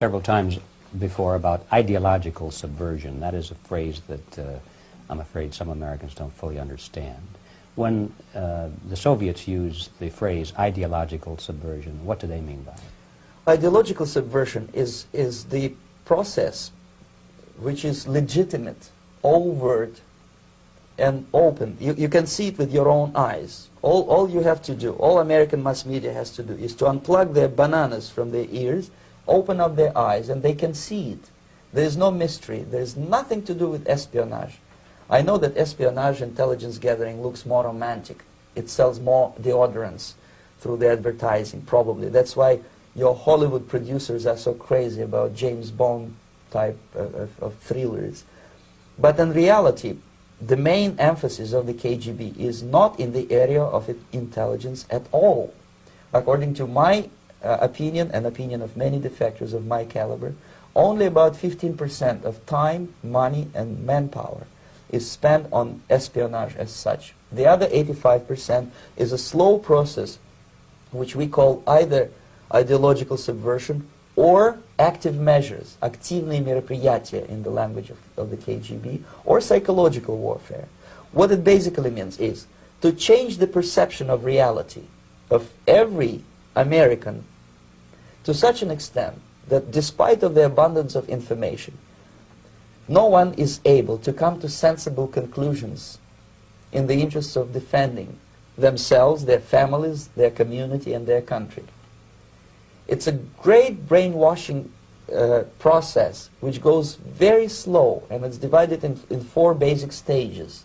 several times before about ideological subversion. That is a phrase that I'm afraid some Americans don't fully understand. When the Soviets use the phrase ideological subversion, what do they mean by it? Ideological subversion is the process which is legitimate, overt, and open. You can see it with your own eyes. All you have to do, all American mass media has to do, is to unplug their bananas from their ears, open up their eyes, and they can see it. There is no mystery. There is nothing to do with espionage. I know that espionage intelligence gathering looks more romantic. It sells more deodorants through the advertising, probably. That's why your Hollywood producers are so crazy about James Bond type of thrillers. But in reality, the main emphasis of the KGB is not in the area of intelligence at all. According to my opinion and opinion of many defectors of my caliber, only about 15% of time, money, and manpower is spent on espionage as such. The other 85% is a slow process which we call either ideological subversion or active measures, активные мероприятия in the language of the KGB, or psychological warfare. What it basically means is to change the perception of reality of every American to such an extent that despite of the abundance of information, no one is able to come to sensible conclusions in the interests of defending themselves, their families, their community, and their country. It's a great brainwashing process which goes very slow, and it's divided in 4 basic stages.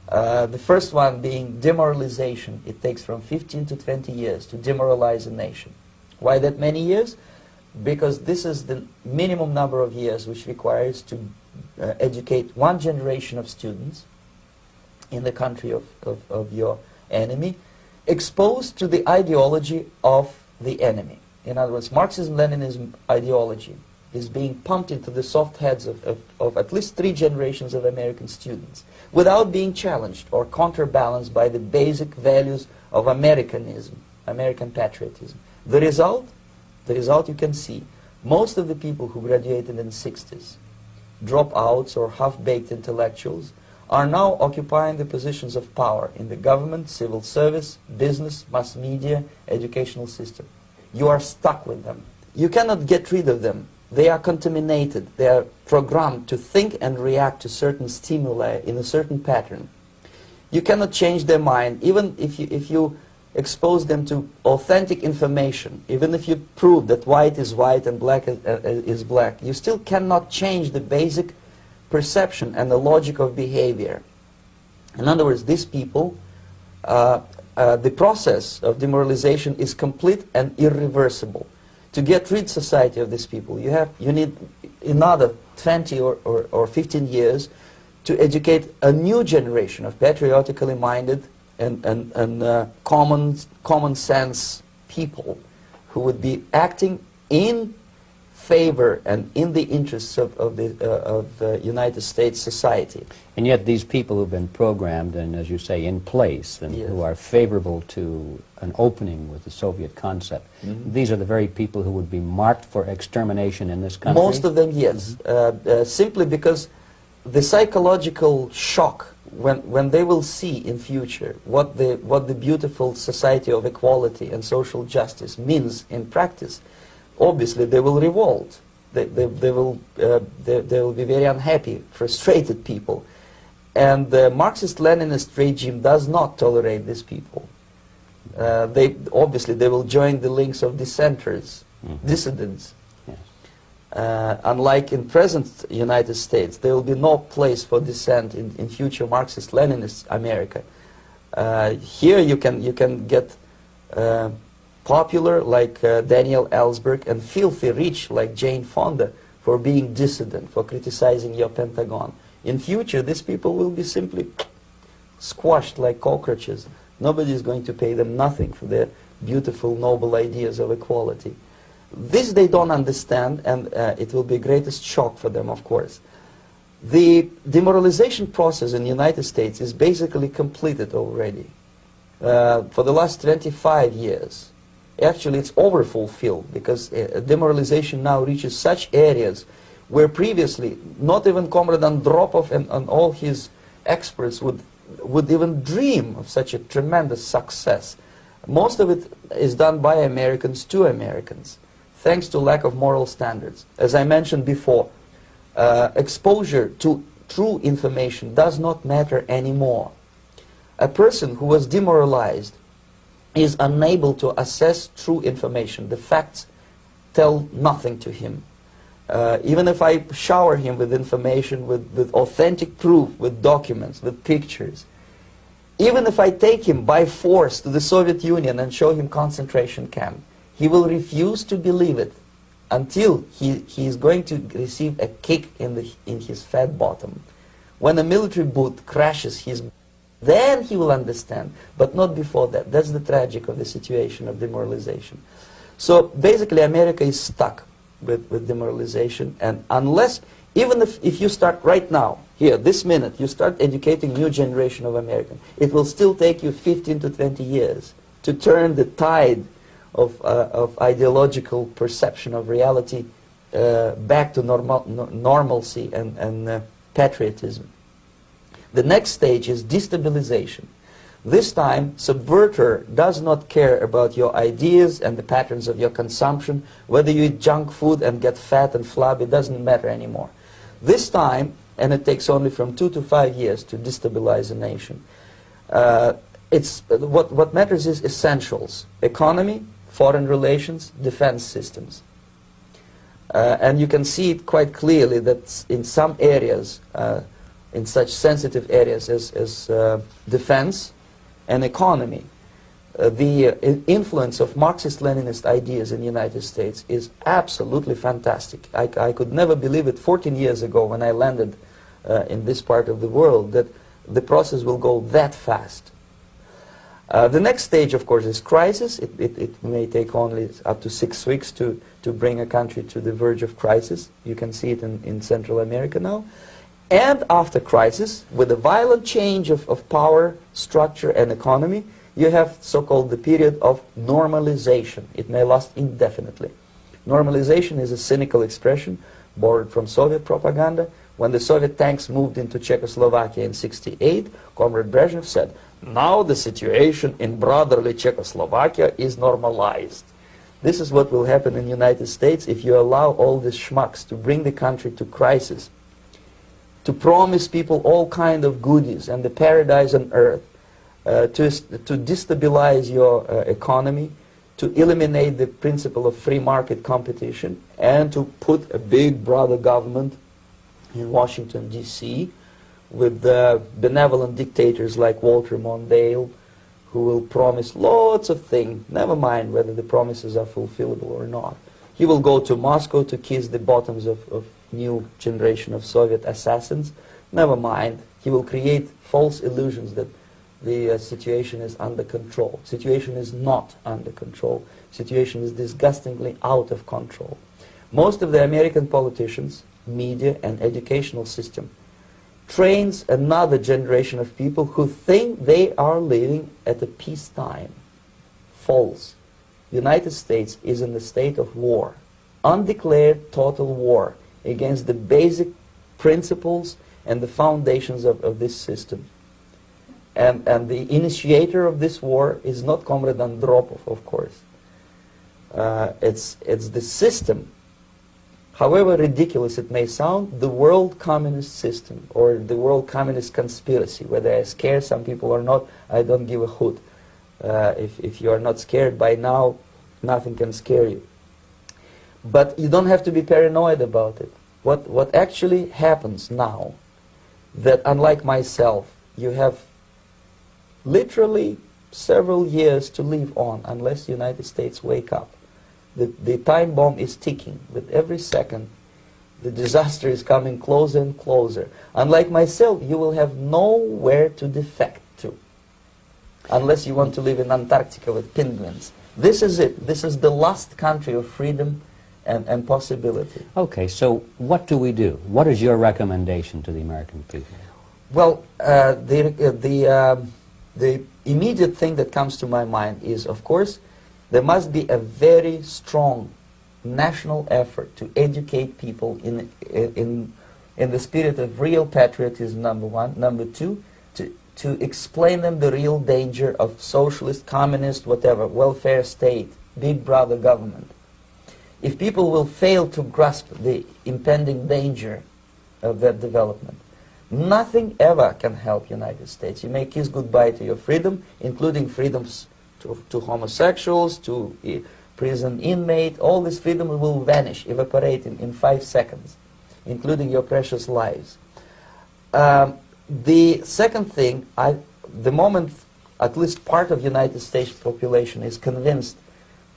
The first one being demoralization. It takes from 15 to 20 years to demoralize a nation. Why that many years? Because this is the minimum number of years which requires to educate one generation of students in the country of your enemy, exposed to the ideology of the enemy. In other words, Marxism-Leninism ideology is being pumped into the soft heads of at least 3 generations of American students without being challenged or counterbalanced by the basic values of Americanism, American patriotism. The result you can see. Most of the people who graduated in the 60s, dropouts or half-baked intellectuals, are now occupying the positions of power in the government, civil service, business, mass media, educational system. You are stuck with them. You cannot get rid of them. They are contaminated. They are programmed to think and react to certain stimuli in a certain pattern. You cannot change their mind, even if you expose them to authentic information, even if you prove that white is white and black is black. You still cannot change the basic perception and the logic of behavior. In other words, these people, the process of demoralization is complete and irreversible. To get rid society of these people, you need another 20 or 15 years to educate a new generation of patriotically minded and common sense people who would be acting in favor and in the interests of the United States society. And yet these people who've been programmed and, as you say, in place and Yes. who are favorable to an opening with the Soviet concept, these are the very people who would be marked for extermination in this country? Most of them, yes. Simply because the psychological shock when they will see in future what the beautiful society of equality and social justice means in practice, obviously they will revolt. They will be very unhappy, frustrated people. And the Marxist-Leninist regime does not tolerate these people. Obviously they will join the links of dissenters, dissidents. Unlike in present United States, there will be no place for dissent in future Marxist-Leninist America. Here you can get popular like Daniel Ellsberg and filthy rich like Jane Fonda for being dissident, for criticizing your Pentagon. In future, these people will be simply squashed like cockroaches. Nobody is going to pay them nothing for their beautiful, noble ideas of equality. This they don't understand, and it will be the greatest shock for them, of course. The demoralization process in the United States is basically completed already. For the last 25 years, actually it's overfulfilled, because demoralization now reaches such areas where previously not even Comrade Andropov and all his experts would even dream of such a tremendous success. Most of it is done by Americans to Americans, thanks to lack of moral standards. As I mentioned before, exposure to true information does not matter anymore. A person who was demoralized is unable to assess true information. The facts tell nothing to him. Even if I shower him with information, with authentic proof, with documents, with pictures, even if I take him by force to the Soviet Union and show him concentration camp, he will refuse to believe it until he is going to receive a kick in his fat bottom. When a military boot crashes his, then he will understand, but not before that. That's the tragic of the situation of demoralization. So basically America is stuck with demoralization, and unless, even if you start right now, here, this minute, you start educating new generation of Americans, it will still take you 15 to 20 years to turn the tide of ideological perception of reality back to normalcy and patriotism. The next stage is destabilization. This time, subverter does not care about your ideas and the patterns of your consumption. Whether you eat junk food and get fat and flabby, it doesn't matter anymore. This time, and it takes only from 2 to 5 years to destabilize a nation, what matters is essentials: economy, foreign relations, defense systems. And you can see it quite clearly that in some areas, in such sensitive areas as defense and economy, the influence of Marxist-Leninist ideas in the United States is absolutely fantastic. I could never believe it 14 years ago when I landed in this part of the world that the process will go that fast. The next stage, of course, is crisis. It may take only up to 6 weeks to bring a country to the verge of crisis. You can see it in Central America now. And after crisis, with a violent change of power, structure, and economy, you have so-called the period of normalization. It may last indefinitely. Normalization is a cynical expression borrowed from Soviet propaganda. When the Soviet tanks moved into Czechoslovakia in '68, Comrade Brezhnev said, "Now the situation in brotherly Czechoslovakia is normalized." This is what will happen in the United States if you allow all these schmucks to bring the country to crisis, to promise people all kind of goodies and the paradise on earth, to destabilize your economy, to eliminate the principle of free market competition, and to put a big brother government in Washington, D.C., with benevolent dictators like Walter Mondale, who will promise lots of things, never mind whether the promises are fulfillable or not. He will go to Moscow to kiss the bottoms of new generation of Soviet assassins, never mind. He will create false illusions that the situation is under control. Situation is not under control. Situation is disgustingly out of control. Most of the American politicians, media, and educational system trains another generation of people who think they are living at a peacetime. False. The United States is in a state of war, undeclared total war against the basic principles and the foundations of this system. And the initiator of this war is not Comrade Andropov, of course. It's the system. However ridiculous it may sound, the world communist system or the world communist conspiracy, whether I scare some people or not, I don't give a hoot. If you are not scared by now, nothing can scare you. But you don't have to be paranoid about it. What actually happens now, that unlike myself, you have literally several years to live on unless the United States wake up. The time bomb is ticking. With every second, the disaster is coming closer and closer. Unlike myself, you will have nowhere to defect to, unless you want to live in Antarctica with penguins. This is it. This is the last country of freedom and possibility. Okay, so what do we do? What is your recommendation to the American people? Well, the immediate thing that comes to my mind is, of course, There must be a very strong national effort to educate people in the spirit of real patriotism, number one. Number two, to explain them the real danger of socialist, communist, whatever, welfare state, big brother government. If people will fail to grasp the impending danger of that development, nothing ever can help United States. You may kiss goodbye to your freedom, including freedoms to homosexuals, to prison inmate. All this freedom will vanish, evaporate in 5 seconds, including your precious lives. The second thing, the moment at least part of United States population is convinced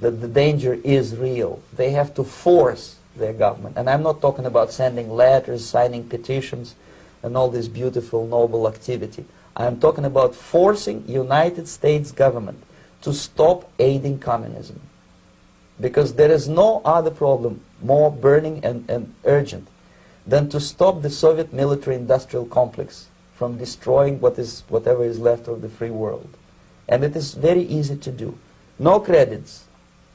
that the danger is real, they have to force their government. And I'm not talking about sending letters, signing petitions, and all this beautiful, noble activity. I'm talking about forcing United States government to stop aiding communism. Because there is no other problem more burning and urgent than to stop the Soviet military-industrial complex from destroying whatever is left of the free world. And it is very easy to do. No credits,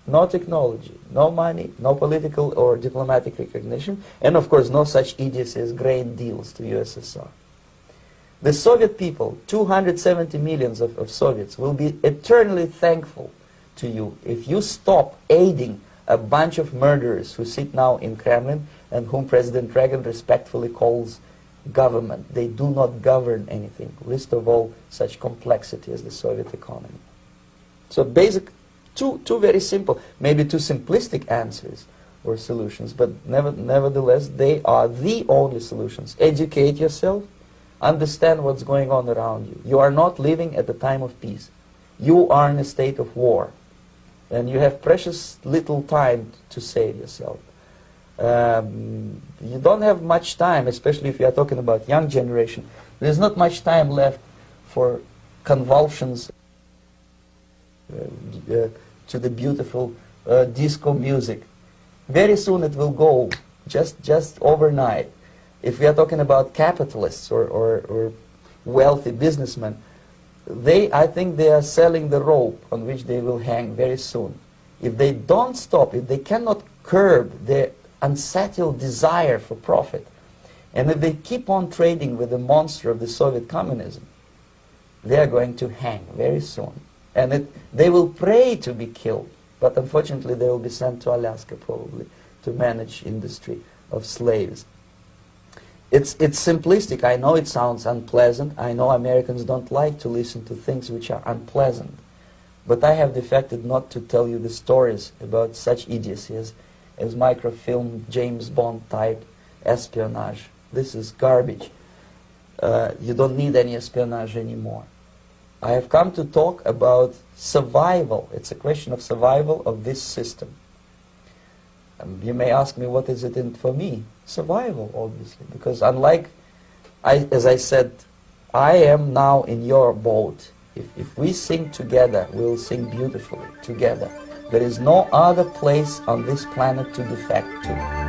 no technology, no money, no political or diplomatic recognition, and of course no such idiocy as grain deals to USSR. The Soviet people, 270 millions of Soviets, will be eternally thankful to you if you stop aiding a bunch of murderers who sit now in Kremlin and whom President Reagan respectfully calls government. They do not govern anything, least of all such complexity as the Soviet economy. So basic, two very simple, maybe too simplistic answers or solutions, but nevertheless they are the only solutions. Educate yourself, understand what's going on around you. You are not living at the time of peace. You are in a state of war, and you have precious little time to save yourself. You don't have much time, especially if you are talking about young generation. There's not much time left for convulsions to the beautiful disco music. Very soon it will go, just overnight. If we are talking about capitalists or wealthy businessmen, I think they are selling the rope on which they will hang very soon. If they don't stop, if they cannot curb their unsettled desire for profit, and if they keep on trading with the monster of the Soviet communism, they are going to hang very soon. And they will pray to be killed, but unfortunately they will be sent to Alaska probably to manage industry of slaves. It's simplistic. I know it sounds unpleasant. I know Americans don't like to listen to things which are unpleasant. But I have defected not to tell you the stories about such idiocy as microfilm, James Bond type espionage. This is garbage. You don't need any espionage anymore. I have come to talk about survival. It's a question of survival of this system. You may ask me, what is it in for me? Survival, obviously, because unlike, as I said, I am now in your boat. If we sing together, we'll sing beautifully together. There is no other place on this planet to defect to.